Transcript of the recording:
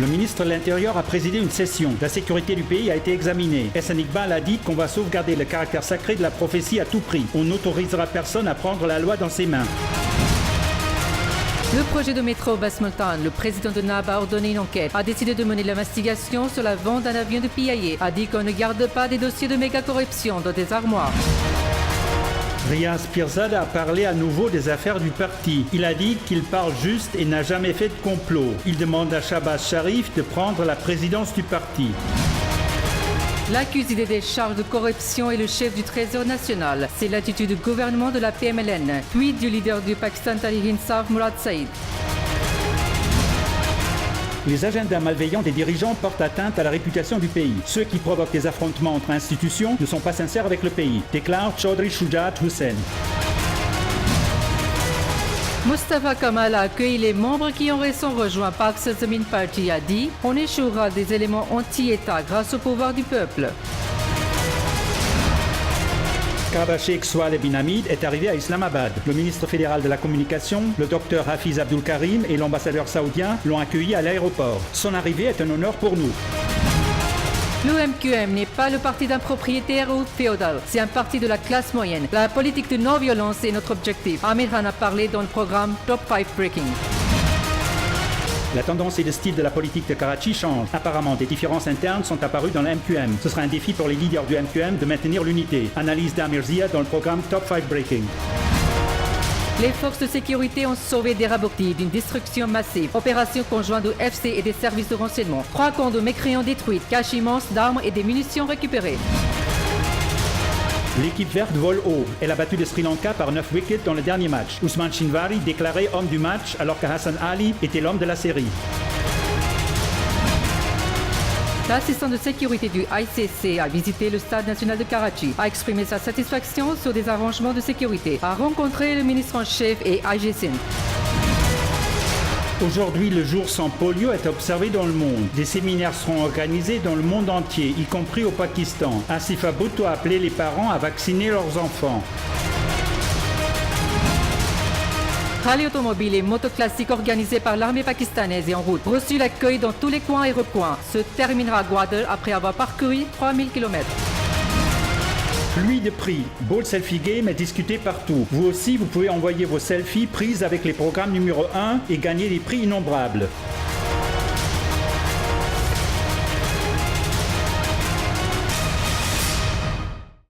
Le ministre de l'Intérieur a présidé une session. La sécurité du pays a été examinée. Hassan Iqbal a dit qu'on va sauvegarder le caractère sacré de la prophétie à tout prix. On n'autorisera personne à prendre la loi dans ses mains. Le projet de métro Basse-Montagne, le président de NAB a ordonné une enquête, a décidé de mener l'investigation sur la vente d'un avion de PIA, a dit qu'on ne garde pas des dossiers de méga-corruption dans des armoires. Riaz Pirzad a parlé à nouveau des affaires du parti. Il a dit qu'il parle juste et n'a jamais fait de complot. Il demande à Shahbaz Sharif de prendre la présidence du parti. L'accusé des charges de corruption est le chef du Trésor national. C'est l'attitude du gouvernement de la PMLN, puis du leader du Pakistan Tehreek Insaf Murad Saïd. Les agendas malveillants des dirigeants portent atteinte à la réputation du pays. Ceux qui provoquent des affrontements entre institutions ne sont pas sincères avec le pays, déclare Chaudhry Shujaat Hussain. Mustafa Kamal a accueilli les membres qui ont récemment rejoint Pak Sazamin Party, a dit « On échouera des éléments anti-État grâce au pouvoir du peuple ». Kaaba Sheikh Swaleh bin Hamid est arrivé à Islamabad. Le ministre fédéral de la communication, le docteur Hafiz Abdul Karim et l'ambassadeur saoudien l'ont accueilli à l'aéroport. Son arrivée est un honneur pour nous. L'OMQM n'est pas le parti d'un propriétaire ou féodal, c'est un parti de la classe moyenne. La politique de non-violence est notre objectif. Amir Khan a parlé dans le programme Top 5 Breaking. La tendance et le style de la politique de Karachi changent. Apparemment, des différences internes sont apparues dans le MQM. Ce sera un défi pour les leaders du MQM de maintenir l'unité. Analyse d'Amir Zia dans le programme Top 5 Breaking. Les forces de sécurité ont sauvé Derabourti d'une destruction massive. Opération conjointe du FC et des services de renseignement. 3 camps de mécréants détruits, caches immenses d'armes et des munitions récupérées. L'équipe verte vole haut. Elle a battu le Sri Lanka par 9 wickets dans le dernier match. Ousmane Shinwari déclaré homme du match alors que Hassan Ali était l'homme de la série. L'assistant de sécurité du ICC a visité le stade national de Karachi, a exprimé sa satisfaction sur des arrangements de sécurité, a rencontré le ministre en chef et IGCN. Aujourd'hui, le jour sans polio est observé dans le monde. Des séminaires seront organisés dans le monde entier, y compris au Pakistan. Asifa Bhutto a appelé les parents à vacciner leurs enfants. Rallye automobile et moto classique organisé par l'armée pakistanaise et en route. Reçu l'accueil dans tous les coins et recoins. Se terminera à Gwadar après avoir parcouru 3000 km. Pluie de prix. Bold Selfie Game est discuté partout. Vous aussi, vous pouvez envoyer vos selfies prises avec les programmes numéro 1 et gagner des prix innombrables.